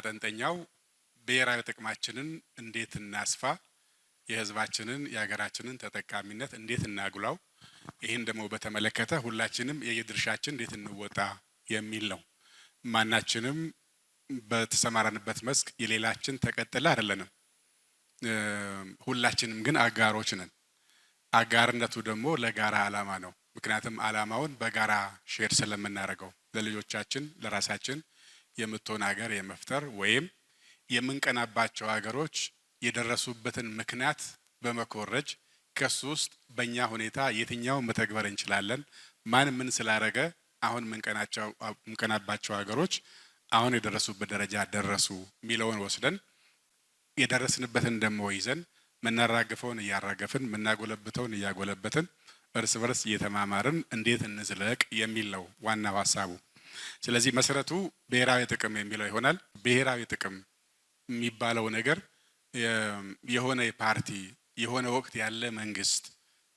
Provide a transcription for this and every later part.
ማጠንጠኛው ብሔራዊ ጥቅማችንን እንዴት እናስፋ፣ የህዝባችንን የሀገራችንን ተጠቃሚነት እንዴት እናጉላው፣ ይህን ደግሞ በተመለከተ ሁላችንም የየድርሻችን እንዴት እንወጣ የሚል ነው። ማናችንም በተሰማራንበት መስክ የሌላችን ተቀጥላ አይደለንም። ሁላችንም ግን አጋሮች ነን። አጋርነቱ ደግሞ ለጋራ አላማ ነው። ምክንያቱም አላማውን በጋራ ሼር ስለምናደርገው ለልጆቻችን ለራሳችን የምትሆን ሀገር የመፍጠር ወይም የምንቀናባቸው ሀገሮች የደረሱበትን ምክንያት በመኮረጅ ከሱ ውስጥ በእኛ ሁኔታ የትኛውን መተግበር እንችላለን፣ ማን ምን ስላደረገ አሁን ምንቀናባቸው ሀገሮች አሁን የደረሱበት ደረጃ ደረሱ ሚለውን ወስደን የደረስንበትን ደግሞ ይዘን መናራገፈውን እያራገፍን መናጎለብተውን እያጎለበትን እርስ በርስ እየተማማርን እንዴት እንዝለቅ የሚል ነው ዋናው ሀሳቡ። ስለዚህ መሰረቱ ብሔራዊ ጥቅም የሚለው ይሆናል። ብሔራዊ ጥቅም የሚባለው ነገር የሆነ የፓርቲ የሆነ ወቅት ያለ መንግስት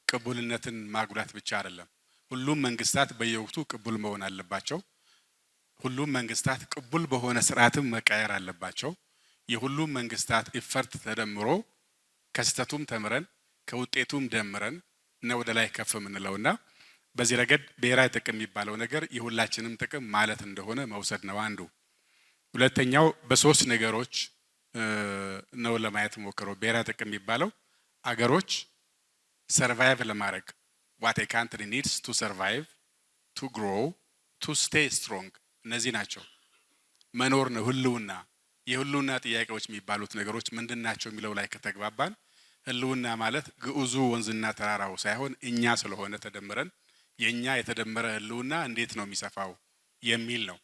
ቅቡልነትን ማጉላት ብቻ አይደለም። ሁሉም መንግስታት በየወቅቱ ቅቡል መሆን አለባቸው። ሁሉም መንግስታት ቅቡል በሆነ ስርዓትም መቀየር አለባቸው። የሁሉም መንግስታት ኢፈርት ተደምሮ ከስተቱም ተምረን ከውጤቱም ደምረን ነው ወደ ላይ ከፍ የምንለውና በዚህ ረገድ ብሔራዊ ጥቅም የሚባለው ነገር የሁላችንም ጥቅም ማለት እንደሆነ መውሰድ ነው አንዱ። ሁለተኛው በሶስት ነገሮች ነው ለማየት ሞክረው። ብሔራዊ ጥቅም የሚባለው አገሮች ሰርቫይቭ ለማድረግ what a country needs to survive, to grow, to stay strong እነዚህ ናቸው። መኖር ነው ህልውና። የህልውና ጥያቄዎች የሚባሉት ነገሮች ምንድናቸው የሚለው ላይ ከተግባባን ህልውና ማለት ግዑዙ ወንዝና ተራራው ሳይሆን እኛ ስለሆነ ተደምረን የኛ የተደመረ ህልውና እንዴት ነው የሚሰፋው የሚል ነው።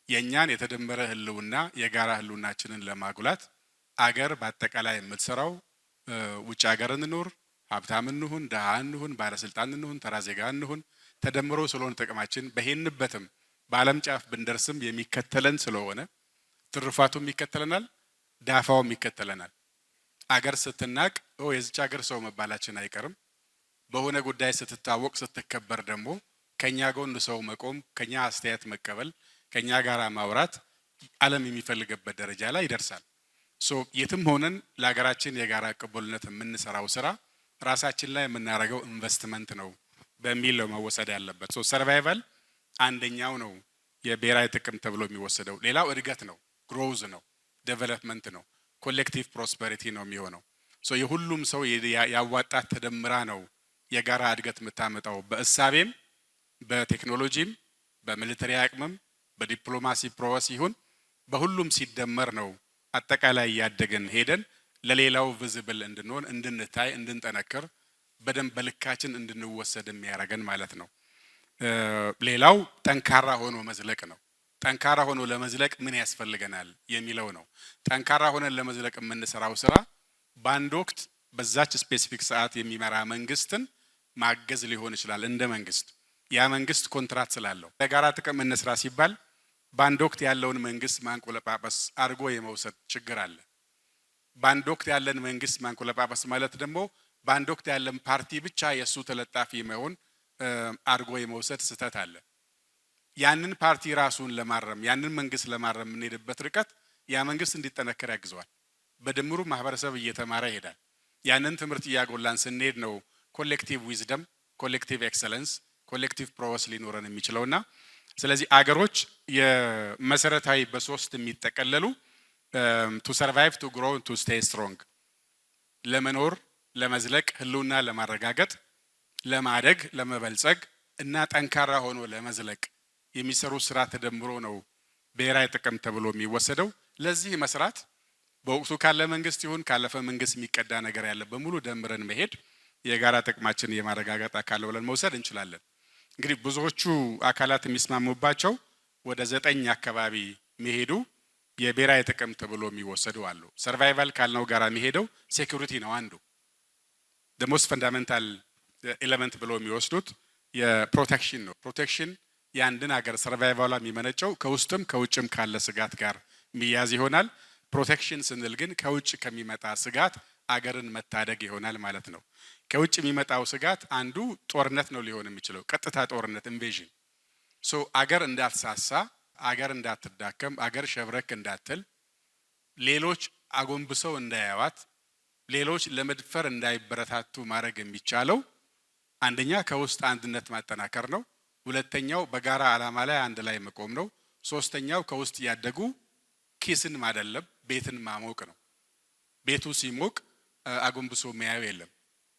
የኛን የተደመረ ህልውና የጋራ ህልውናችንን ለማጉላት አገር በአጠቃላይ የምትሰራው ውጭ ሀገር እንኑር፣ ሀብታም እንሁን፣ ደሃ እንሁን፣ ባለስልጣን እንሁን፣ ተራ ዜጋ እንሁን ተደምሮ ስለሆነ ጥቅማችን በሄንበትም በዓለም ጫፍ ብንደርስም የሚከተለን ስለሆነ ትርፋቱም ይከተለናል፣ ዳፋውም ይከተለናል። አገር ስትናቅ የዚች ሀገር ሰው መባላችን አይቀርም። በሆነ ጉዳይ ስትታወቅ ስትከበር ደግሞ ከኛ ጎን ሰው መቆም፣ ከኛ አስተያየት መቀበል፣ ከኛ ጋራ ማውራት ዓለም የሚፈልግበት ደረጃ ላይ ይደርሳል። የትም ሆነን ለሀገራችን የጋራ ቅቡልነት የምንሰራው ስራ ራሳችን ላይ የምናደርገው ኢንቨስትመንት ነው በሚል ነው መወሰድ ያለበት። ሰርቫይቫል አንደኛው ነው የብሔራዊ ጥቅም ተብሎ የሚወሰደው። ሌላው እድገት ነው፣ ግሮውዝ ነው፣ ዴቨሎፕመንት ነው፣ ኮሌክቲቭ ፕሮስፐሪቲ ነው የሚሆነው። የሁሉም ሰው ያዋጣት ተደምራ ነው የጋራ እድገት የምታመጣው። በእሳቤም በቴክኖሎጂም በሚሊተሪ አቅምም በዲፕሎማሲ ፕሮሰስ ይሁን በሁሉም ሲደመር ነው አጠቃላይ ያደገን ሄደን ለሌላው ቪዚብል እንድንሆን እንድንታይ እንድንጠነክር በደንብ በልካችን እንድንወሰድ የሚያደርገን ማለት ነው። ሌላው ጠንካራ ሆኖ መዝለቅ ነው። ጠንካራ ሆኖ ለመዝለቅ ምን ያስፈልገናል የሚለው ነው። ጠንካራ ሆነን ለመዝለቅ የምንሰራው ስራ በአንድ ወቅት በዛች ስፔሲፊክ ሰዓት የሚመራ መንግስትን ማገዝ ሊሆን ይችላል። እንደ መንግስት ያ መንግስት ኮንትራት ስላለው ለጋራ ጥቅም እንስራ ሲባል በአንድ ወቅት ያለውን መንግስት ማንቆለጳጳስ አድርጎ የመውሰድ ችግር አለ። በአንድ ወቅት ያለን መንግስት ማንቆለጳጳስ ማለት ደግሞ በአንድ ወቅት ያለን ፓርቲ ብቻ የሱ ተለጣፊ መሆን አድርጎ የመውሰድ ስህተት አለ። ያንን ፓርቲ ራሱን ለማረም ያንን መንግስት ለማረም የምንሄድበት ርቀት ያ መንግስት እንዲጠነከር ያግዘዋል። በድምሩ ማህበረሰብ እየተማረ ይሄዳል። ያንን ትምህርት እያጎላን ስንሄድ ነው ኮሌክቲቭ ዊዝደም፣ ኮሌክቲቭ ኤክሰለንስ፣ ኮሌክቲቭ ፕሮግረስ ሊኖረን የሚችለውና ስለዚህ አገሮች የመሰረታዊ በሶስት የሚጠቀለሉ to survive, to grow, to stay strong ለመኖር ለመዝለቅ ህልውና ለማረጋገጥ ለማደግ ለመበልጸግ እና ጠንካራ ሆኖ ለመዝለቅ የሚሰሩ ስራ ተደምሮ ነው ብሔራዊ ጥቅም ተብሎ የሚወሰደው። ለዚህ መስራት በወቅቱ ካለ መንግስት ይሁን ካለፈ መንግስት የሚቀዳ ነገር ያለ በሙሉ ደምረን መሄድ የጋራ ጥቅማችን የማረጋገጥ አካል ብለን መውሰድ እንችላለን። እንግዲህ ብዙዎቹ አካላት የሚስማሙባቸው ወደ 9 አካባቢ መሄዱ የብሔራዊ ጥቅም ተብሎ የሚወሰዱ አሉ። ሰርቫይቫል ካልነው ጋራ የሚሄደው ሴኩሪቲ ነው አንዱ። the most fundamental element ብሎ የሚወስዱት የፕሮቴክሽን ነው። ፕሮቴክሽን የአንድን ሀገር ሰርቫይቫሏ የሚመነጨው ከውስጥም ከውጭም ካለ ስጋት ጋር የሚያዝ ይሆናል። ፕሮቴክሽን ስንል ግን ከውጭ ከሚመጣ ስጋት አገርን መታደግ ይሆናል ማለት ነው። ከውጭ የሚመጣው ስጋት አንዱ ጦርነት ነው ሊሆን የሚችለው፣ ቀጥታ ጦርነት ኢንቬዥን። አገር እንዳትሳሳ፣ አገር እንዳትዳከም፣ አገር ሸብረክ እንዳትል ሌሎች አጎንብሰው እንዳያዋት፣ ሌሎች ለመድፈር እንዳይበረታቱ ማድረግ የሚቻለው አንደኛ ከውስጥ አንድነት ማጠናከር ነው። ሁለተኛው በጋራ ዓላማ ላይ አንድ ላይ መቆም ነው። ሶስተኛው ከውስጥ ያደጉ ኪስን ማደለብ፣ ቤትን ማሞቅ ነው። ቤቱ ሲሞቅ አጎንብሶ የሚያየው የለም።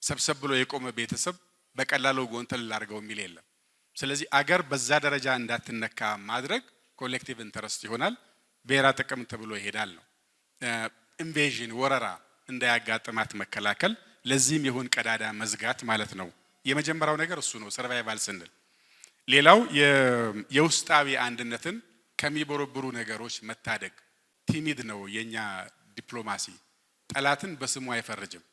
ሰብሰብ ብሎ የቆመ ቤተሰብ በቀላሉ ጎንተል ላድርገው የሚል የለም። ስለዚህ አገር በዛ ደረጃ እንዳትነካ ማድረግ ኮሌክቲቭ ኢንተረስት ይሆናል። ብሔራዊ ጥቅም ተብሎ ይሄዳል ነው። ኢንቬዥን ወረራ እንዳያጋጥማት መከላከል፣ ለዚህም ይሁን ቀዳዳ መዝጋት ማለት ነው። የመጀመሪያው ነገር እሱ ነው ሰርቫይቫል ስንል። ሌላው የውስጣዊ አንድነትን ከሚቦረብሩ ነገሮች መታደግ። ቲሚድ ነው የኛ ዲፕሎማሲ። ጠላትን በስሙ አይፈርጅም፣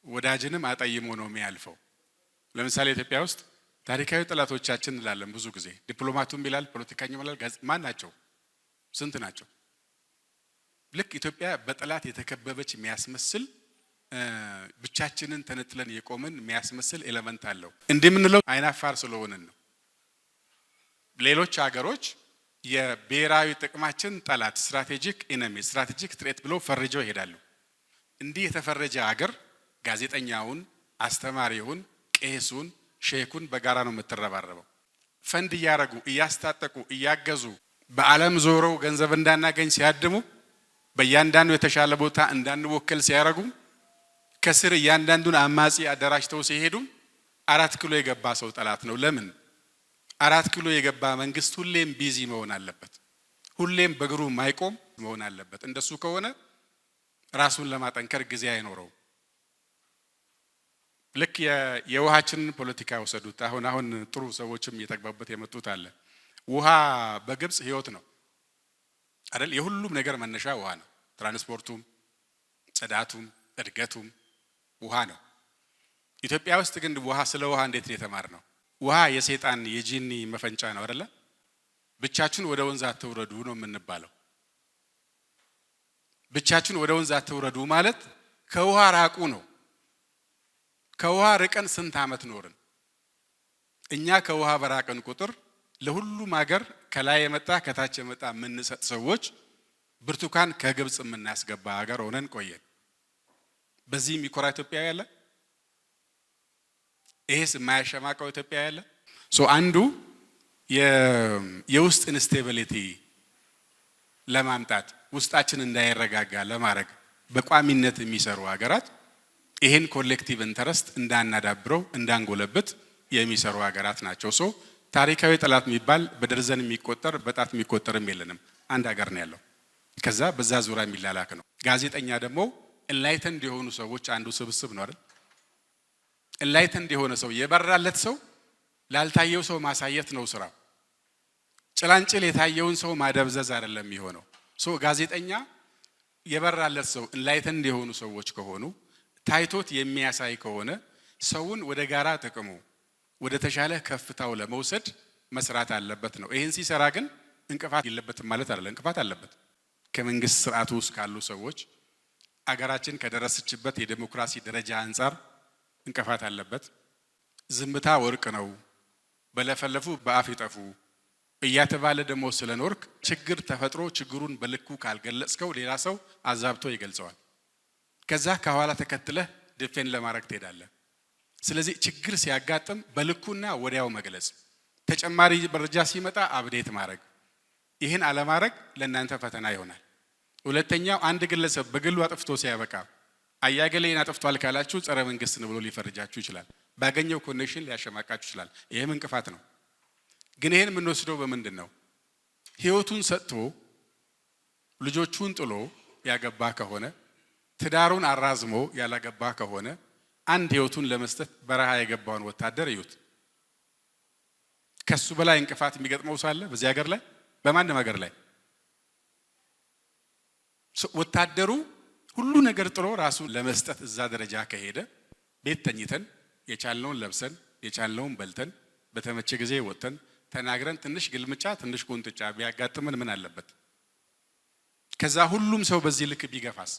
ወዳጅንም አጠይሞ ነው የሚያልፈው። ለምሳሌ ኢትዮጵያ ውስጥ ታሪካዊ ጠላቶቻችን እንላለን ብዙ ጊዜ። ዲፕሎማቱም ይላል፣ ፖለቲከኛውም ይላል። ማን ናቸው? ስንት ናቸው? ልክ ኢትዮጵያ በጠላት የተከበበች የሚያስመስል ብቻችንን ተነጥለን የቆምን የሚያስመስል ኤሌመንት አለው። እንደምንለው አይናፋር ስለሆንን ነው። ሌሎች ሀገሮች የብሔራዊ ጥቅማችን ጠላት ስትራቴጂክ ኢነሚ ስትራቴጂክ ትሬት ብለው ፈርጀው ይሄዳሉ። እንዲህ የተፈረጀ ሀገር ጋዜጠኛውን፣ አስተማሪውን፣ ቄሱን፣ ሼኩን በጋራ ነው የምትረባረበው። ፈንድ እያረጉ እያስታጠቁ እያገዙ በዓለም ዞረው ገንዘብ እንዳናገኝ ሲያድሙ፣ በእያንዳንዱ የተሻለ ቦታ እንዳንወከል ሲያረጉ፣ ከስር እያንዳንዱን አማጺ አደራጅተው ሲሄዱ 4 ኪሎ የገባ ሰው ጠላት ነው። ለምን? 4 ኪሎ የገባ መንግስት ሁሌም ቢዚ መሆን አለበት። ሁሌም በእግሩ ማይቆም መሆን አለበት። እንደሱ ከሆነ ራሱን ለማጠንከር ጊዜ አይኖረው። ልክ የውሃችንን ፖለቲካ ወሰዱት። አሁን ጥሩ ሰዎችም እየተግባቡበት የመጡት አለ። ውሃ በግብጽ ህይወት ነው አይደል? የሁሉም ነገር መነሻ ውሃ ነው። ትራንስፖርቱም፣ ጽዳቱም፣ እድገቱም ውሃ ነው። ኢትዮጵያ ውስጥ ግን ስለ ውሃ እንዴት ነው የተማርነው? ውሃ የሰይጣን የጂኒ መፈንጫ ነው አይደለ? ብቻችሁን ወደ ወንዝ አትውረዱ ነው የምንባለው። ብቻችሁን ወደ ወንዝ አትውረዱ ማለት ከውሃ ራቁ ነው። ከውሃ ርቀን ስንት ዓመት ኖርን? እኛ ከውሃ በራቀን ቁጥር ለሁሉም ሀገር ከላይ የመጣ ከታች የመጣ የምንሰጥ ሰዎች ብርቱካን ከግብጽ የምናስገባ ሀገር ሆነን ቆየን። በዚህ የሚኮራ ኢትዮጵያዊ ያለ? ይሄስ የማያሸማቀው ኢትዮጵያዊ ያለ? አንዱ የውስጥ ኢንስቴቢሊቲ ለማምጣት ውስጣችን እንዳይረጋጋ ለማድረግ በቋሚነት የሚሰሩ ሀገራት ይሄን ኮሌክቲቭ ኢንተረስት እንዳናዳብረው እንዳንጎለብት የሚሰሩ ሀገራት ናቸው። ታሪካዊ ጠላት የሚባል በደርዘን የሚቆጠር በጣት የሚቆጠርም የለንም። አንድ ሀገር ነው ያለው። ከዛ በዛ ዙሪያ የሚላላክ ነው። ጋዜጠኛ ደግሞ ኢንላይተንድ የሆኑ ሰዎች አንዱ ስብስብ ነው አይደል? ኢንላይተንድ የሆነ ሰው የበራለት ሰው ላልታየው ሰው ማሳየት ነው ስራው። ጭላንጭል የታየውን ሰው ማደብዘዝ አይደለም የሚሆነው። ጋዜጠኛ የበራለት ሰው ኢንላይተንድ የሆኑ ሰዎች ከሆኑ ታይቶት የሚያሳይ ከሆነ ሰውን ወደ ጋራ ጥቅሙ ወደ ተሻለ ከፍታው ለመውሰድ መስራት አለበት ነው። ይሄን ሲሰራ ግን እንቅፋት የለበትም ማለት አይደለም። እንቅፋት አለበት። ከመንግስት ስርዓቱ ውስጥ ካሉ ሰዎች አገራችን ከደረሰችበት የዲሞክራሲ ደረጃ አንፃር እንቅፋት አለበት። ዝምታ ወርቅ ነው፣ በለፈለፉ በአፍ ይጠፉ እያተባለ ደግሞ ስለኖርክ ችግር ተፈጥሮ ችግሩን በልኩ ካልገለጽከው ሌላ ሰው አዛብቶ ይገልጸዋል። ከዛ ከኋላ ተከትለህ ዲፌን ለማድረግ ትሄዳለህ። ስለዚህ ችግር ሲያጋጥም በልኩና ወዲያው መግለጽ፣ ተጨማሪ መረጃ ሲመጣ አብዴት ማድረግ። ይህን አለማድረግ ለእናንተ ፈተና ይሆናል። ሁለተኛው አንድ ግለሰብ በግሉ አጥፍቶ ሲያበቃ አያገሌን አጥፍቷል ካላችሁ ጸረ መንግስት ነው ብሎ ሊፈርጃችሁ ይችላል። ባገኘው ኮኔክሽን ሊያሸማቃችሁ ይችላል። ይሄም እንቅፋት ነው። ግን ይሄን የምንወስደው በምንድን ነው? ህይወቱን ሰጥቶ ልጆቹን ጥሎ ያገባ ከሆነ ትዳሩን አራዝሞ ያላገባ ከሆነ አንድ ህይወቱን ለመስጠት በረሃ የገባውን ወታደር እዩት። ከሱ በላይ እንቅፋት የሚገጥመው ሳለ በዚህ ሀገር ላይ በማንም ሀገር ላይ ወታደሩ ሁሉ ነገር ጥሎ ራሱን ለመስጠት እዛ ደረጃ ከሄደ ቤት ተኝተን የቻልነውን ለብሰን የቻልነውን በልተን በተመቸ ጊዜ ወጥተን ተናግረን ትንሽ ግልምጫ ትንሽ ቁንጥጫ ቢያጋጥመን ምን አለበት? ከዛ ሁሉም ሰው በዚህ ልክ ቢገፋስ?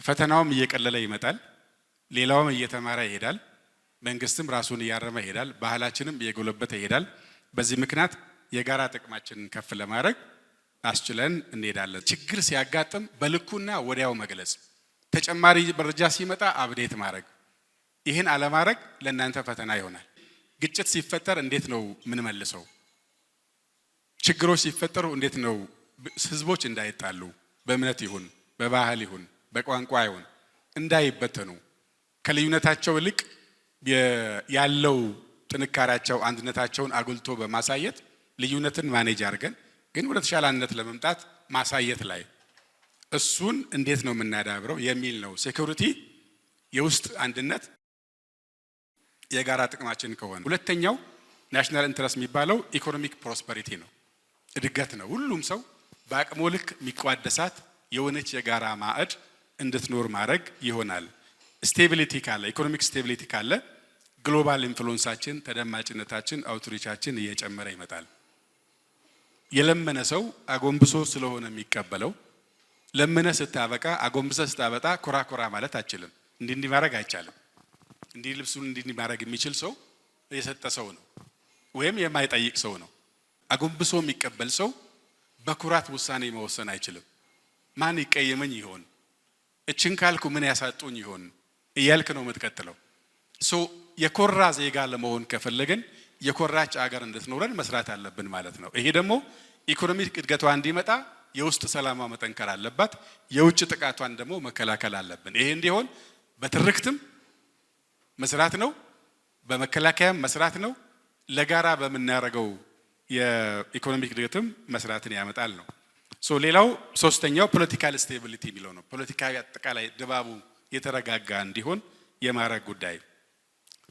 ፈተናውም እየቀለለ ይመጣል። ሌላውም እየተማረ ይሄዳል። መንግስትም ራሱን እያረመ ይሄዳል። ባህላችንም እየጎለበተ ይሄዳል። በዚህ ምክንያት የጋራ ጥቅማችንን ከፍ ለማድረግ አስችለን እንሄዳለን። ችግር ሲያጋጥም በልኩና ወዲያው መግለጽ፣ ተጨማሪ መረጃ ሲመጣ አፕዴት ማድረግ። ይህን አለማድረግ ለእናንተ ፈተና ይሆናል። ግጭት ሲፈጠር እንዴት ነው ምን መልሰው? ችግሮች ሲፈጠሩ እንዴት ነው ህዝቦች እንዳይጣሉ በእምነት ይሁን በባህል ይሁን በቋንቋ ይሁን እንዳይበተኑ ከልዩነታቸው ይልቅ ያለው ጥንካሬያቸው አንድነታቸውን አጉልቶ በማሳየት ልዩነትን ማኔጅ አድርገን ግን ወደ ተሻለ አንድነት ለመምጣት ማሳየት ላይ እሱን እንዴት ነው የምናዳብረው የሚል ነው። ሴኩሪቲ የውስጥ አንድነት የጋራ ጥቅማችን ከሆነ፣ ሁለተኛው ናሽናል ኢንተረስት የሚባለው ኢኮኖሚክ ፕሮስፐሪቲ ነው፣ እድገት ነው። ሁሉም ሰው በአቅሙ ልክ የሚቋደሳት የሆነች የጋራ ማዕድ እንድትኖር ማድረግ ይሆናል። ስቴቢሊቲ ካለ ኢኮኖሚክ ስቴቢሊቲ ካለ ግሎባል ኢንፍሉዌንሳችን፣ ተደማጭነታችን፣ አውቶሪቲያችን እየጨመረ ይመጣል። የለመነ ሰው አጎንብሶ ስለሆነ የሚቀበለው ለመነ ስታበቃ አጎንብሰ ስታበጣ ኮራ ኮራ ማለት አችልም። እንዲህ ማድረግ አይቻልም። እንዲህ ልብሱን እንዲህ ማድረግ የሚችል ሰው የሰጠ ሰው ነው ወይም የማይጠይቅ ሰው ነው። አጎንብሶ የሚቀበል ሰው በኩራት ውሳኔ መወሰን አይችልም። ማን ይቀየመኝ ይሆን እችን ካልኩ ምን ያሳጡኝ ይሆን እያልክ ነው የምትቀጥለው። የኮራ ዜጋ ለመሆን ከፈለግን የኮራች አገር እንድትኖረን መስራት አለብን ማለት ነው። ይሄ ደግሞ ኢኮኖሚክ እድገቷ እንዲመጣ የውስጥ ሰላሟ መጠንከር አለባት፣ የውጭ ጥቃቷን ደግሞ መከላከል አለብን። ይሄ እንዲሆን በትርክትም መስራት ነው፣ በመከላከያም መስራት ነው፣ ለጋራ በምናደርገው የኢኮኖሚክ እድገትም መስራትን ያመጣል ነው። ሌላው ሶስተኛው ፖለቲካል ስቴቢሊቲ የሚለው ነው። ፖለቲካዊ አጠቃላይ ድባቡ የተረጋጋ እንዲሆን የማድረግ ጉዳይ፣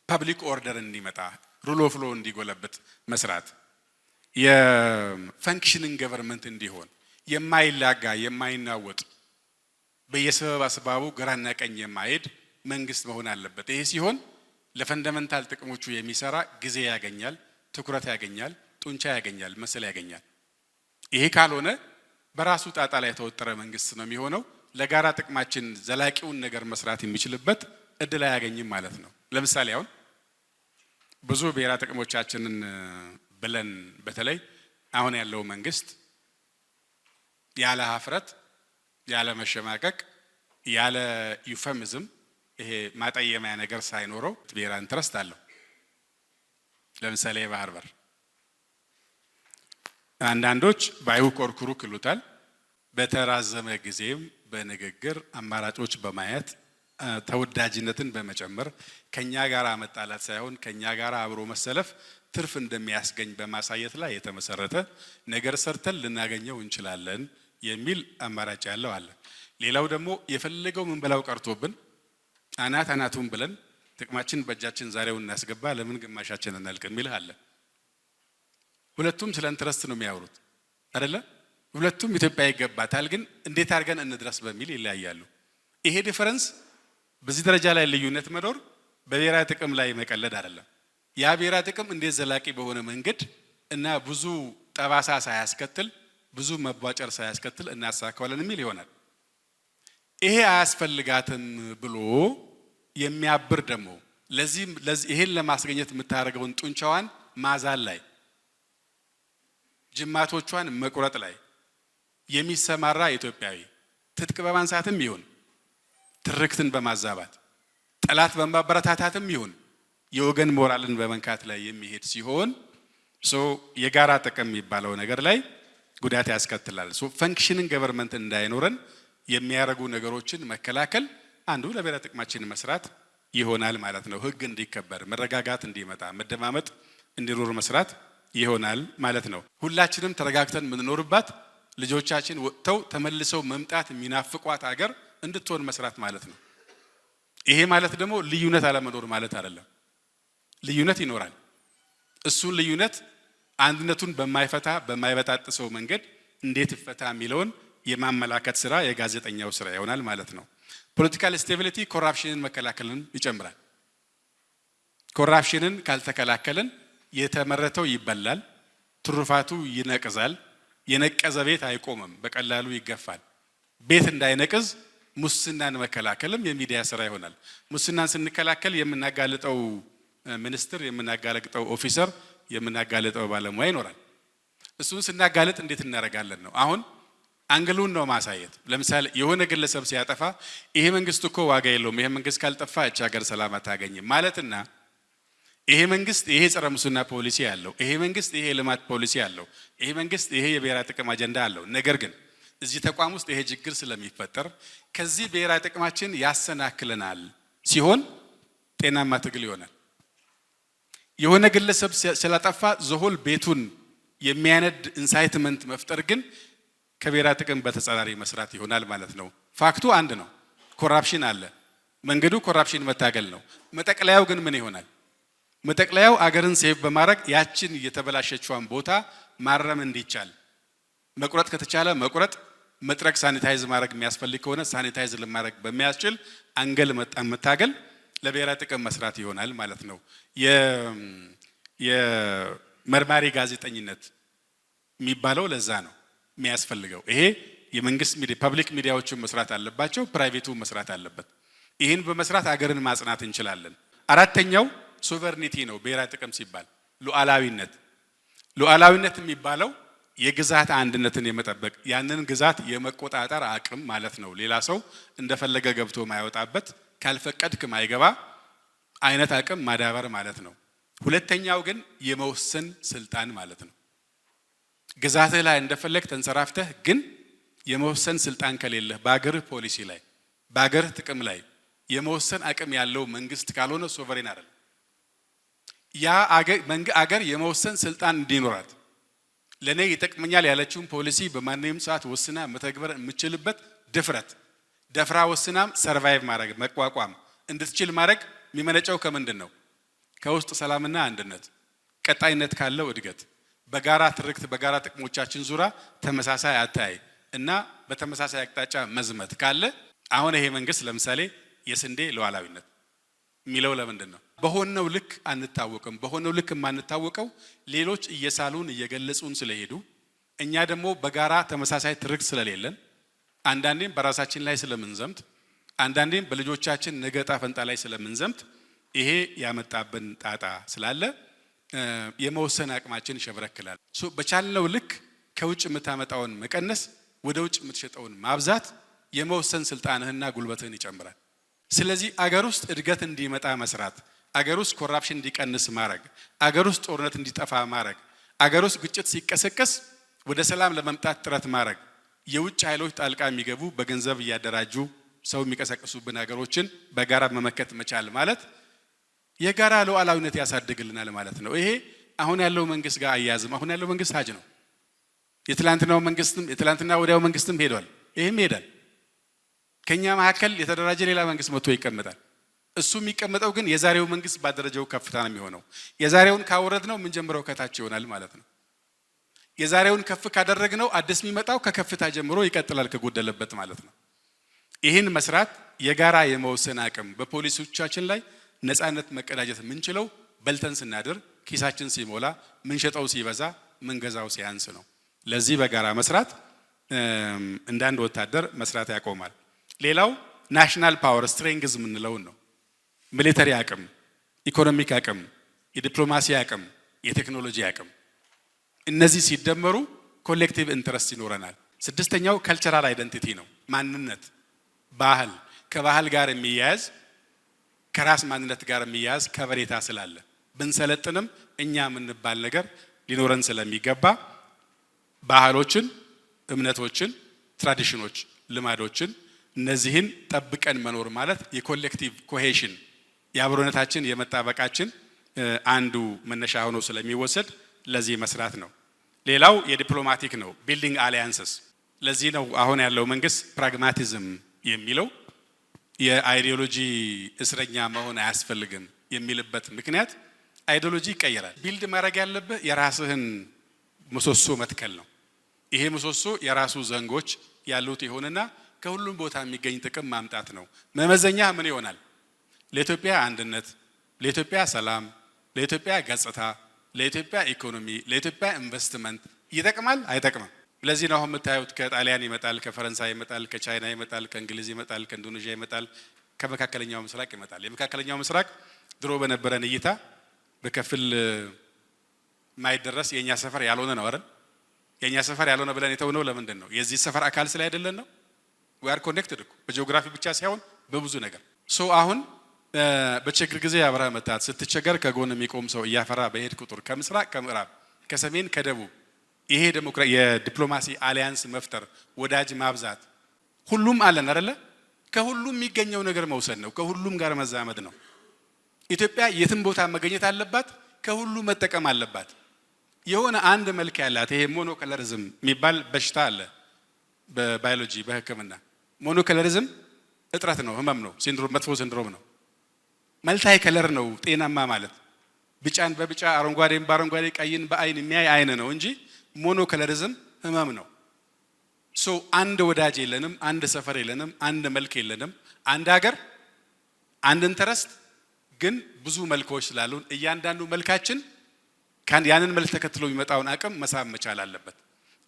ፐብሊክ ኦርደር እንዲመጣ፣ ሩል ኦፍ ሎው እንዲጎለብት መስራት፣ የፈንክሽኒንግ ገቨርንመንት እንዲሆን የማይላጋ የማይናወጥ በየሰበብ አስባቡ ግራና ቀኝ የማይሄድ መንግስት መሆን አለበት። ይሄ ሲሆን ለፈንዳመንታል ጥቅሞቹ የሚሰራ ጊዜ ያገኛል፣ ትኩረት ያገኛል፣ ጡንቻ ያገኛል፣ መሰል ያገኛል። ይሄ ካልሆነ በራሱ ጣጣ ላይ የተወጠረ መንግስት ነው የሚሆነው። ለጋራ ጥቅማችን ዘላቂውን ነገር መስራት የሚችልበት እድል አያገኝም ማለት ነው። ለምሳሌ አሁን ብዙ ብሔራዊ ጥቅሞቻችንን ብለን በተለይ አሁን ያለው መንግስት ያለ ሀፍረት፣ ያለ መሸማቀቅ፣ ያለ ዩፌሚዝም ይሄ ማጠየሚያ ነገር ሳይኖረው ብሔራዊ ኢንተረስት አለው። ለምሳሌ የባህር በር አንዳንዶች ባይኮርኩሩ ይሉታል። በተራዘመ ጊዜም በንግግር አማራጮች በማየት ተወዳጅነትን በመጨመር ከኛ ጋር መጣላት ሳይሆን ከኛ ጋር አብሮ መሰለፍ ትርፍ እንደሚያስገኝ በማሳየት ላይ የተመሰረተ ነገር ሰርተን ልናገኘው እንችላለን የሚል አማራጭ ያለው አለ። ሌላው ደግሞ የፈለገው ምን በላው ቀርቶብን አናቱን ብለን ጥቅማችን በእጃችን ዛሬው እናስገባ ለምን ግማሻችን እናልቅ የሚል አለ። ሁለቱም ስለ ኢንተረስት ነው የሚያወሩት አይደለ? ሁለቱም ኢትዮጵያ ይገባታል፣ ግን እንዴት አድርገን እንድረስ በሚል ይለያያሉ። ይሄ ዲፈረንስ በዚህ ደረጃ ላይ ልዩነት መኖር በብሔራዊ ጥቅም ላይ መቀለድ አይደለም። ያ ብሔራዊ ጥቅም እንዴት ዘላቂ በሆነ መንገድ እና ብዙ ጠባሳ ሳያስከትል ብዙ መቧጨር ሳያስከትል እናሳካዋለን የሚል ይሆናል። ይሄ አያስፈልጋትም ብሎ የሚያብር ደግሞ ለዚህ ይሄን ለማስገኘት የምታደርገውን ጡንቻዋን ማዛል ላይ ጅማቶቿን መቁረጥ ላይ የሚሰማራ ኢትዮጵያዊ ትጥቅ በማንሳትም ይሁን ትርክትን በማዛባት ጠላት በማበረታታትም ይሁን የወገን ሞራልን በመንካት ላይ የሚሄድ ሲሆን የጋራ ጥቅም የሚባለው ነገር ላይ ጉዳት ያስከትላል። ፈንክሽኒንግ ገቨርንመንት እንዳይኖረን የሚያደርጉ ነገሮችን መከላከል አንዱ ለብሔራዊ ጥቅማችን መስራት ይሆናል ማለት ነው። ህግ እንዲከበር፣ መረጋጋት እንዲመጣ፣ መደማመጥ እንዲኖር መስራት ይሆናል ማለት ነው። ሁላችንም ተረጋግተን የምንኖርባት ልጆቻችን ወጥተው ተመልሰው መምጣት የሚናፍቋት ሀገር እንድትሆን መስራት ማለት ነው። ይሄ ማለት ደግሞ ልዩነት አለመኖር ማለት አይደለም። ልዩነት ይኖራል። እሱን ልዩነት አንድነቱን በማይፈታ በማይበጣጥሰው መንገድ እንዴት ይፈታ የሚለውን የማመላከት ስራ የጋዜጠኛው ስራ ይሆናል ማለት ነው። ፖለቲካል ስቴቢሊቲ ኮራፕሽንን መከላከልን ይጨምራል። ኮራፕሽንን ካልተከላከልን የተመረተው ይበላል፣ ትሩፋቱ ይነቅዛል። የነቀዘ ቤት አይቆምም፣ በቀላሉ ይገፋል። ቤት እንዳይነቅዝ ሙስናን መከላከልም የሚዲያ ስራ ይሆናል። ሙስናን ስንከላከል የምናጋልጠው ሚኒስትር፣ የምናጋልጠው ኦፊሰር፣ የምናጋልጠው ባለሙያ ይኖራል። እሱን ስናጋለጥ እንዴት እናደርጋለን ነው። አሁን አንግሉን ነው ማሳየት። ለምሳሌ የሆነ ግለሰብ ሲያጠፋ ይሄ መንግስት እኮ ዋጋ የለውም፣ ይሄ መንግስት ካልጠፋ እቺ ሀገር ሰላም አታገኝም ማለትና ይሄ መንግስት ይሄ ጸረ ሙስና ፖሊሲ ያለው፣ ይሄ መንግስት ይሄ ልማት ፖሊሲ ያለው፣ ይሄ መንግስት ይሄ የብሔራዊ ጥቅም አጀንዳ አለው። ነገር ግን እዚህ ተቋም ውስጥ ይሄ ችግር ስለሚፈጠር ከዚህ ብሔራዊ ጥቅማችን ያሰናክለናል ሲሆን ጤናማ ትግል ይሆናል። የሆነ ግለሰብ ስላጠፋ ዘሆል ቤቱን የሚያነድ ኢንሳይትመንት መፍጠር ግን ከብሔራዊ ጥቅም በተጻራሪ መስራት ይሆናል ማለት ነው። ፋክቱ አንድ ነው። ኮራፕሽን አለ። መንገዱ ኮራፕሽን መታገል ነው። መጠቅለያው ግን ምን ይሆናል? መጠቅለያው አገርን ሴቭ በማድረግ ያችን የተበላሸችዋን ቦታ ማረም እንዲቻል መቁረጥ ከተቻለ መቁረጥ፣ መጥረግ ሳኒታይዝ ማድረግ የሚያስፈልግ ከሆነ ሳኒታይዝ ለማድረግ በሚያስችል አንገል መታገል ለብሔራዊ ጥቅም መስራት ይሆናል ማለት ነው። የመርማሪ ጋዜጠኝነት የሚባለው ለዛ ነው የሚያስፈልገው። ይሄ የመንግስት ሚዲያ ፐብሊክ ሚዲያዎችን መስራት አለባቸው፣ ፕራይቬቱ መስራት አለበት። ይህን በመስራት አገርን ማጽናት እንችላለን። አራተኛው ሶቨርኒቲ ነው። ብሔራዊ ጥቅም ሲባል ሉዓላዊነት። ሉዓላዊነት የሚባለው የግዛት አንድነትን የመጠበቅ ያንን ግዛት የመቆጣጠር አቅም ማለት ነው። ሌላ ሰው እንደፈለገ ገብቶ ማይወጣበት ካልፈቀድክ ማይገባ አይነት አቅም ማዳበር ማለት ነው። ሁለተኛው ግን የመወሰን ስልጣን ማለት ነው። ግዛትህ ላይ እንደፈለግ ተንሰራፍተህ ግን የመወሰን ስልጣን ከሌለህ በአገርህ ፖሊሲ ላይ በአገርህ ጥቅም ላይ የመወሰን አቅም ያለው መንግስት ካልሆነ ሶቨሬን አይደለም። ያ አገር የመወሰን ስልጣን እንዲኖራት ለኔ ይጠቅመኛል ያለችውን ፖሊሲ በማንኛውም ሰዓት ወስና መተግበር የምችልበት ድፍረት ደፍራ ወስናም ሰርቫይቭ ማድረግ መቋቋም እንድትችል ማድረግ የሚመነጨው ከምንድን ነው? ከውስጥ ሰላምና አንድነት፣ ቀጣይነት ካለው እድገት፣ በጋራ ትርክት በጋራ ጥቅሞቻችን ዙሪያ ተመሳሳይ አታይ እና በተመሳሳይ አቅጣጫ መዝመት ካለ አሁን ይሄ መንግስት ለምሳሌ የስንዴ ሉዓላዊነት የሚለው ለምንድን ነው? በሆነው ልክ አንታወቅም። በሆነው ልክ የማንታወቀው ሌሎች እየሳሉን እየገለጹን ስለሄዱ እኛ ደግሞ በጋራ ተመሳሳይ ትርክት ስለሌለን አንዳንዴም በራሳችን ላይ ስለምንዘምት አንዳንዴም በልጆቻችን ነገ ዕጣ ፈንታ ላይ ስለምንዘምት ይሄ ያመጣብን ጣጣ ስላለ የመወሰን አቅማችን ይሸብረክላል። በቻልነው ልክ ከውጭ የምታመጣውን መቀነስ፣ ወደ ውጭ የምትሸጠውን ማብዛት የመወሰን ስልጣንህና ጉልበትህን ይጨምራል። ስለዚህ አገር ውስጥ እድገት እንዲመጣ መስራት፣ አገር ውስጥ ኮራፕሽን እንዲቀንስ ማድረግ፣ አገር ውስጥ ጦርነት እንዲጠፋ ማድረግ፣ አገር ውስጥ ግጭት ሲቀሰቀስ ወደ ሰላም ለመምጣት ጥረት ማድረግ፣ የውጭ ኃይሎች ጣልቃ የሚገቡ በገንዘብ እያደራጁ ሰው የሚቀሰቅሱብን ሀገሮችን በጋራ መመከት መቻል ማለት የጋራ ሉዓላዊነት ያሳድግልናል ማለት ነው። ይሄ አሁን ያለው መንግስት ጋር አያያዝም። አሁን ያለው መንግስት ሀጅ ነው። የትላንትናው መንግስትም የትላንትና ወዲያው መንግስትም ሄዷል። ይሄም ይሄዳል። ከኛ መካከል የተደራጀ ሌላ መንግስት መጥቶ ይቀመጣል። እሱ የሚቀመጠው ግን የዛሬው መንግስት ባደረጀው ከፍታ ነው የሚሆነው። የዛሬውን ካወረድ ነው የምንጀምረው ከታች ይሆናል ማለት ነው። የዛሬውን ከፍ ካደረግነው አዲስ የሚመጣው ከከፍታ ጀምሮ ይቀጥላል ከጎደለበት ማለት ነው። ይህን መስራት የጋራ የመወሰን አቅም በፖሊሲዎቻችን ላይ ነፃነት መቀዳጀት የምንችለው በልተን ስናድር፣ ኪሳችን ሲሞላ፣ ምንሸጠው ሲበዛ፣ ምንገዛው ሲያንስ ነው። ለዚህ በጋራ መስራት እንዳንድ ወታደር መስራት ያቆማል። ሌላው ናሽናል ፓወር ስትሬንግዝ የምንለውን ነው። ሚሊተሪ አቅም፣ ኢኮኖሚክ አቅም፣ የዲፕሎማሲ አቅም፣ የቴክኖሎጂ አቅም እነዚህ ሲደመሩ ኮሌክቲቭ ኢንተረስት ይኖረናል። ስድስተኛው ካልቸራል አይደንቲቲ ነው። ማንነት፣ ባህል ከባህል ጋር የሚያያዝ ከራስ ማንነት ጋር የሚያያዝ ከበሬታ ስላለ ብንሰለጥንም እኛ የምንባል ነገር ሊኖረን ስለሚገባ ባህሎችን፣ እምነቶችን፣ ትራዲሽኖች፣ ልማዶችን እነዚህን ጠብቀን መኖር ማለት የኮሌክቲቭ ኮሄሽን የአብሮነታችን የመጣበቃችን አንዱ መነሻ ሆኖ ስለሚወሰድ ለዚህ መስራት ነው። ሌላው የዲፕሎማቲክ ነው። ቢልዲንግ አሊያንስስ። ለዚህ ነው አሁን ያለው መንግስት ፕራግማቲዝም የሚለው የአይዲዮሎጂ እስረኛ መሆን አያስፈልግም የሚልበት ምክንያት አይዲዮሎጂ ይቀየራል። ቢልድ ማድረግ ያለብህ የራስህን ምሰሶ መትከል ነው። ይሄ ምሰሶ የራሱ ዘንጎች ያሉት ይሆንና ከሁሉም ቦታ የሚገኝ ጥቅም ማምጣት ነው። መመዘኛ ምን ይሆናል? ለኢትዮጵያ አንድነት፣ ለኢትዮጵያ ሰላም፣ ለኢትዮጵያ ገጽታ፣ ለኢትዮጵያ ኢኮኖሚ፣ ለኢትዮጵያ ኢንቨስትመንት ይጠቅማል አይጠቅምም? ለዚህ ነው የምታዩት ከጣሊያን ይመጣል፣ ከፈረንሳይ ይመጣል፣ ከቻይና ይመጣል፣ ከእንግሊዝ ይመጣል፣ ከኢንዶኔዥያ ይመጣል፣ ከመካከለኛው ምስራቅ ይመጣል። የመካከለኛው ምስራቅ ድሮ በነበረን እይታ በከፍል ማይደረስ የኛ ሰፈር ያልሆነ ነው አይደል? የኛ ሰፈር ያልሆነ ብለን የተውነው ለምንድን ነው? የዚህ ሰፈር አካል ስለ አይደለን ነው። we are connected እኮ በጂኦግራፊ ብቻ ሳይሆን በብዙ ነገር። አሁን በችግር ጊዜ አብረህ መታት ስትቸገር ከጎን የሚቆም ሰው እያፈራ በሄድ ቁጥር ከምስራቅ ከምዕራብ ከሰሜን ከደቡብ ይሄ የዲፕሎማሲ አሊያንስ መፍጠር ወዳጅ ማብዛት ሁሉም አለን አይደለ? ከሁሉም የሚገኘው ነገር መውሰድ ነው። ከሁሉም ጋር መዛመድ ነው። ኢትዮጵያ የትም ቦታ መገኘት አለባት። ከሁሉ መጠቀም አለባት። የሆነ አንድ መልክ ያላት ይሄ ሞኖከለሪዝም የሚባል በሽታ አለ በባዮሎጂ በሕክምና። ሞኖከለሪዝም እጥረት ነው፣ ህመም ነው፣ ሲንድሮም መጥፎ ሲንድሮም ነው። መልታይ ከለር ነው ጤናማ ማለት። ቢጫን በቢጫ አረንጓዴን በአረንጓዴ ቀይን በአይን የሚያይ አይን ነው እንጂ ሞኖከለሪዝም ህመም ነው። አንድ ወዳጅ የለንም፣ አንድ ሰፈር የለንም፣ አንድ መልክ የለንም። አንድ ሀገር አንድ ኢንተረስት ግን ብዙ መልኮች ስላሉን እያንዳንዱ መልካችን ያንን መልክ ተከትሎ የሚመጣውን አቅም መሳብ መቻል አለበት።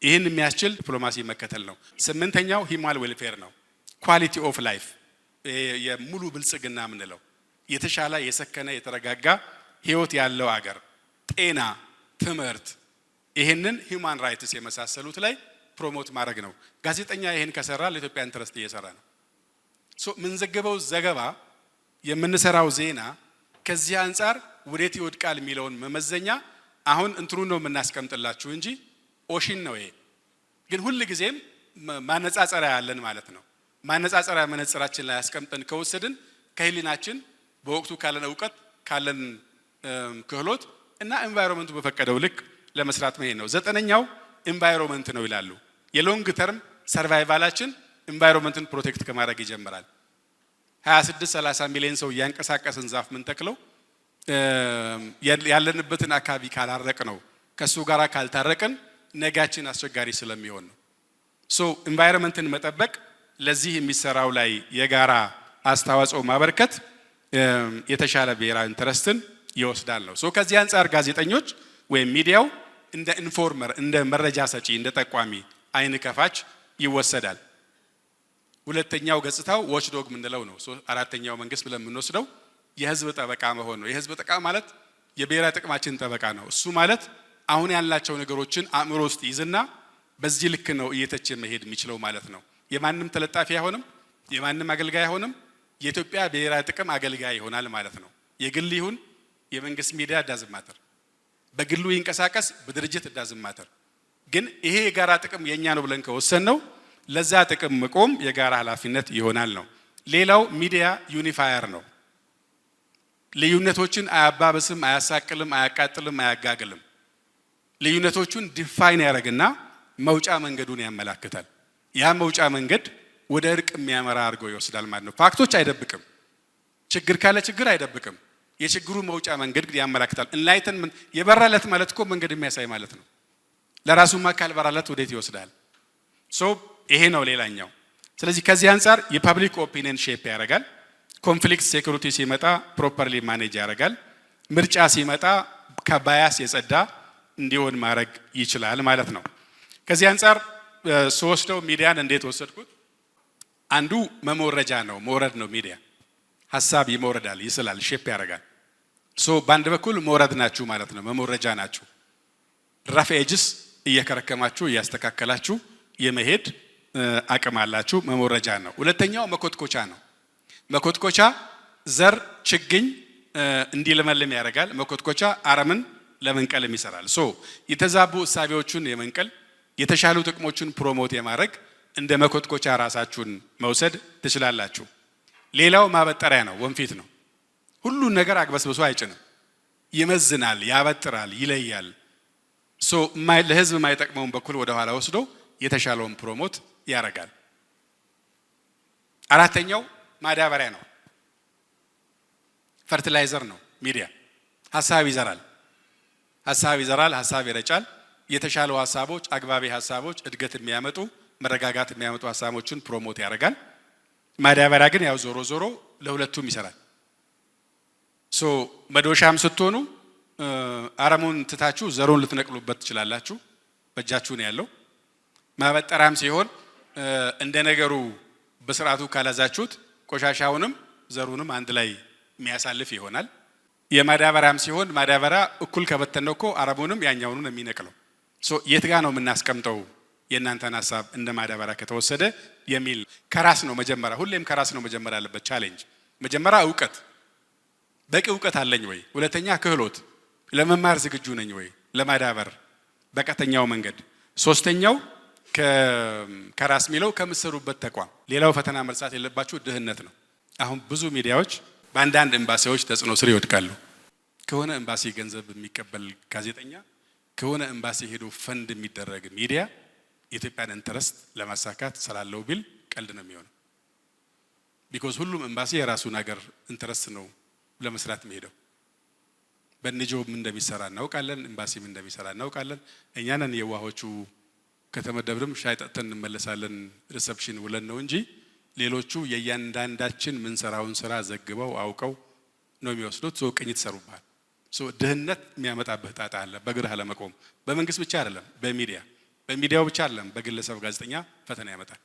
ይህን የሚያስችል ዲፕሎማሲ መከተል ነው። 8ኛው ሂውማን ዌልፌር ነው። ኳሊቲ ኦፍ ላይፍ የሙሉ ብልጽግና የምንለው የተሻለ የሰከነ የተረጋጋ ህይወት ያለው አገር፣ ጤና፣ ትምህርት፣ ይህንን ሂውማን ራይትስ የመሳሰሉት ላይ ፕሮሞት ማድረግ ነው። ጋዜጠኛ ይህን ከሰራ ለኢትዮጵያ ኢንተረስት እየሰራ ነው። የምንዘግበው ዘገባ የምንሰራው ዜና ከዚህ አንጻር ወዴት ይወድቃል የሚለውን መመዘኛ አሁን እንትሩን ነው የምናስቀምጥላችሁ እንጂ ኦሽን ነው ይሄ። ግን ሁል ጊዜም ማነጻጸሪያ ያለን ማለት ነው። ማነጻጸሪያ መነጽራችን ላይ አስቀምጠን ከወሰድን ከህሊናችን በወቅቱ ካለን እውቀት ካለን ክህሎት እና ኤንቫይሮንመንቱ በፈቀደው ልክ ለመስራት መሄድ ነው። 9ኛው ኤንቫይሮንመንት ነው ይላሉ። የሎንግ ተርም ሰርቫይቫላችን ኤንቫይሮንመንትን ፕሮቴክት ከማድረግ ይጀምራል። 26-30 ሚሊዮን ሰው እያንቀሳቀስን ዛፍ ምን ተክለው ያለንበትን አካባቢ ካላረቅ ነው ከሱ ጋር ካልታረቅን ነጋችን አስቸጋሪ ስለሚሆን ነው። ኤንቫይሮንመንትን መጠበቅ ለዚህ የሚሰራው ላይ የጋራ አስተዋጽኦ ማበርከት የተሻለ ብሔራዊ ኢንተረስትን ይወስዳል ነው። ከዚህ አንጻር ጋዜጠኞች ወይም ሚዲያው እንደ ኢንፎርመር እንደ መረጃ ሰጪ እንደ ጠቋሚ አይን ከፋች ይወሰዳል። ሁለተኛው ገጽታው ዋችዶግ ምንለው ነው። አራተኛው መንግስት ብለን የምንወስደው የህዝብ ጠበቃ መሆን ነው። የህዝብ ጠበቃ ማለት የብሔራዊ ጥቅማችን ጠበቃ ነው። እሱ ማለት አሁን ያላቸው ነገሮችን አእምሮ ውስጥ ይዝና በዚህ ልክ ነው እየተቸ መሄድ የሚችለው ማለት ነው። የማንም ተለጣፊ አይሆንም፣ የማንም አገልጋይ አይሆንም። የኢትዮጵያ ብሔራዊ ጥቅም አገልጋይ ይሆናል ማለት ነው። የግል ይሁን የመንግስት ሚዲያ ዳዝማተር፣ በግሉ ይንቀሳቀስ በድርጅት ዳዝማተር፣ ግን ይሄ የጋራ ጥቅም የኛ ነው ብለን ከወሰን ነው ለዛ ጥቅም መቆም የጋራ ኃላፊነት ይሆናል ነው። ሌላው ሚዲያ ዩኒፋየር ነው። ልዩነቶችን አያባብስም፣ አያሳቅልም፣ አያቃጥልም፣ አያጋግልም። ልዩነቶቹን ዲፋይን ያደርግና መውጫ መንገዱን ያመላክታል። ያ መውጫ መንገድ ወደ እርቅ የሚያመራ አድርጎ ይወስዳል ማለት ነው። ፋክቶች አይደብቅም። ችግር ካለ ችግር አይደብቅም። የችግሩ መውጫ መንገድ ያመላክታል። ኢንላይትመንት የበራለት ማለት እኮ መንገድ የሚያሳይ ማለት ነው። ለራሱም አካል በራለት ወዴት ይወስዳል? ይሄ ነው ሌላኛው። ስለዚህ ከዚህ አንጻር የፐብሊክ ኦፒኒየን ሼፕ ያደርጋል። ኮንፍሊክት ሴኩሪቲ ሲመጣ ፕሮፐርሊ ማኔጅ ያደርጋል። ምርጫ ሲመጣ ከባያስ የጸዳ እንዲሆን ማድረግ ይችላል ማለት ነው። ከዚህ አንጻር ስወስደው ሚዲያን እንዴት ወሰድኩት? አንዱ መሞረጃ ነው፣ መውረድ ነው። ሚዲያ ሀሳብ ይሞረዳል፣ ይስላል፣ ሼፕ ያደርጋል። በአንድ በኩል መውረድ ናችሁ ማለት ነው፣ መሞረጃ ናችሁ። ራፍ ኤጅስ እየከረከማችሁ እያስተካከላችሁ የመሄድ አቅም አላችሁ፣ መሞረጃ ነው። ሁለተኛው መኮትኮቻ ነው። መኮትኮቻ ዘር ችግኝ እንዲለመልም ያደርጋል። መኮትኮቻ አረምን ለመንቀልም ይሰራል። የተዛቡ እሳቤዎቹን የመንቀል የተሻሉ ጥቅሞችን ፕሮሞት የማድረግ እንደ መኮትኮቻ ራሳችሁን መውሰድ ትችላላችሁ። ሌላው ማበጠሪያ ነው፣ ወንፊት ነው። ሁሉን ነገር አግበስብሶ አይጭንም። ይመዝናል፣ ያበጥራል፣ ይለያል። ለህዝብ የማይጠቅመውን በኩል ወደ ኋላ ወስዶ የተሻለውን ፕሮሞት ያደርጋል። አራተኛው ማዳበሪያ ነው፣ ፈርቲላይዘር ነው። ሚዲያ ሀሳብ ይዘራል፣ ሀሳብ ይረጫል። የተሻሉ ሀሳቦች፣ አግባቢ ሀሳቦች፣ እድገት የሚያመጡ መረጋጋት የሚያመጡ ሀሳቦችን ፕሮሞት ያደርጋል። ማዳበሪያ ግን ያው ዞሮ ዞሮ ለሁለቱም ይሰራል። መዶሻም ስትሆኑ አረሙን ትታችሁ ዘሩን ልትነቅሉበት ትችላላችሁ፣ በእጃችሁ ነው ያለው። ማበጠራም ሲሆን እንደ ነገሩ በስርዓቱ ካላዛችሁት ቆሻሻውንም ዘሩንም አንድ ላይ የሚያሳልፍ ይሆናል። የማዳበሪያም ሲሆን ማዳበሪያ እኩል ከበተነው እኮ አረሙንም ያኛውንም የሚነቅለው። የት ጋር ነው የምናስቀምጠው የእናንተን ሀሳብ እንደ ማዳበሪያ ከተወሰደ የሚል ከራስ ነው መጀመሪያ፣ ሁሌም ከራስ ነው መጀመሪያ ያለበት ቻሌንጅ። መጀመሪያ እውቀት፣ በቂ እውቀት አለኝ ወይ? ሁለተኛ ክህሎት፣ ለመማር ዝግጁ ነኝ ወይ? ለማዳበር በቀጥተኛው መንገድ። ሶስተኛው ከራስ ሚለው ከምትሰሩበት ተቋም። ሌላው ፈተና መርሳት የለባችሁ ድህነት ነው። አሁን ብዙ ሚዲያዎች በአንዳንድ ኤምባሲዎች ተጽዕኖ ስር ይወድቃሉ። ከሆነ ኤምባሲ ገንዘብ የሚቀበል ጋዜጠኛ፣ ከሆነ ኤምባሲ ሄዶ ፈንድ የሚደረግ ሚዲያ የኢትዮጵያን ኢንተረስት ለማሳካት ስላለው ቢል ቀልድ ነው የሚሆነው። ቢኮዝ ሁሉም ኤምባሲ የራሱን ሀገር ኢንተረስት ነው ለመስራት የሚሄደው። በንጆም እንደሚሰራ እናውቃለን፣ ኤምባሲም እንደሚሰራ እናውቃለን። እኛንን የዋሆቹ ከተመደብንም ሻይ ጠጥተን እንመለሳለን ሪሰፕሽን ውለን ነው እንጂ ሌሎቹ የእያንዳንዳችን ምንሰራውን ስራ ዘግበው አውቀው ነው የሚወስዱት። ቅኝት ይሰሩባል። ድህነት የሚያመጣብህ ጣጣ አለ። በእግርህ ለመቆም በመንግስት ብቻ አይደለም፣ በሚዲያው ብቻ አይደለም፣ በግለሰብ ጋዜጠኛ ፈተና ያመጣል።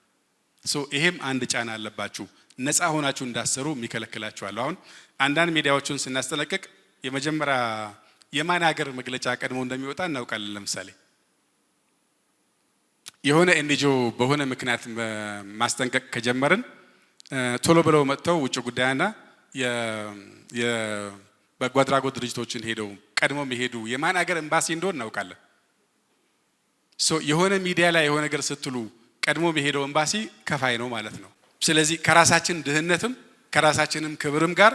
ይሄም አንድ ጫና አለባችሁ። ነፃ ሆናችሁ እንዳሰሩ የሚከለክላችኋል። አሁን አንዳንድ ሚዲያዎችን ስናስጠነቅቅ የመጀመሪያ የማን ሀገር መግለጫ ቀድሞ እንደሚወጣ እናውቃለን። ለምሳሌ የሆነ ኤንጂኦ በሆነ ምክንያት ማስጠንቀቅ ከጀመርን ቶሎ ብለው መጥተው ውጭ ጉዳይና የበጎ አድራጎት ድርጅቶችን ሄደው ቀድሞ የሚሄዱ የማን ሀገር ኤምባሲ እንደሆነ እናውቃለን። የሆነ ሚዲያ ላይ የሆነ ነገር ስትሉ ቀድሞ የሚሄደው ኤምባሲ ከፋይ ነው ማለት ነው። ስለዚህ ከራሳችን ድህነትም ከራሳችንም ክብርም ጋር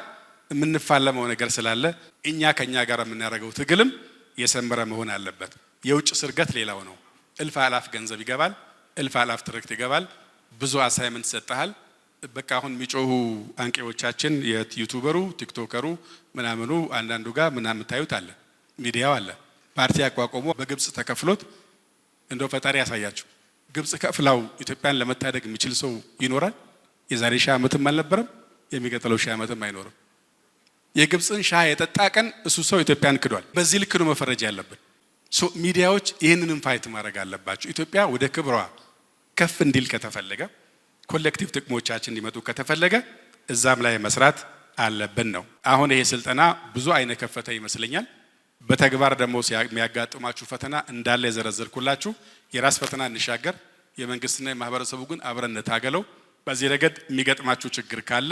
የምንፋለመው ነገር ስላለ ከኛ ጋር የምናደርገው ትግልም የሰመረ መሆን አለበት። የውጭ ስርገት ሌላው ነው። እልፍ አላፍ ገንዘብ ይገባል፣ እልፍ አላፍ ትርክት ይገባል፣ ብዙ አሳይመንት ሰጠሃል። በቃ አሁን የሚጮሁ አንቂዎቻችን የዩቲዩበሩ ቲክቶከሩ ምናምኑ አንዳንዱ ጋር ምናምን ታዩት አለ፣ ሚዲያው አለ። ፓርቲ ያቋቋሙ በግብጽ ተከፍሎት እንደው ፈጣሪ ያሳያችሁ። ግብጽ ከፍላው ኢትዮጵያን ለመታደግ የሚችል ሰው ይኖራል? የዛሬ 1000 ዓመትም አልነበረም፣ የሚቀጥለው 1000 ዓመትም አይኖርም። የግብጽን ሻህ የጠጣ ቀን እሱ ሰው ኢትዮጵያን ክዷል። በዚህ ልክ ነው መፈረጃ ያለብን። ሚዲያዎች ይህንንም ፋይት ማድረግ አለባቸው። ኢትዮጵያ ወደ ክብሯ ከፍ እንዲል ከተፈለገ፣ ኮሌክቲቭ ጥቅሞቻችን እንዲመጡ ከተፈለገ እዛም ላይ መስራት አለብን ነው። አሁን ይሄ ስልጠና ብዙ አይነ ከፈተ ይመስለኛል። በተግባር ደግሞ የሚያጋጥማችሁ ፈተና እንዳለ የዘረዘርኩላችሁ የራስ ፈተና እንሻገር፣ የመንግስትና የማህበረሰቡ ግን አብረን እንታገለው። በዚህ ረገድ የሚገጥማችሁ ችግር ካለ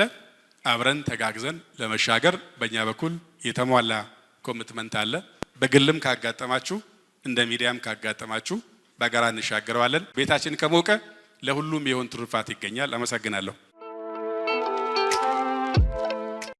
አብረን ተጋግዘን ለመሻገር በእኛ በኩል የተሟላ ኮሚትመንት አለ። በግልም ካጋጠማችሁ እንደ ሚዲያም ካጋጠማችሁ በጋራ እንሻገረዋለን። ቤታችን ከሞቀ ለሁሉም የሆን ትሩፋት ይገኛል። አመሰግናለሁ።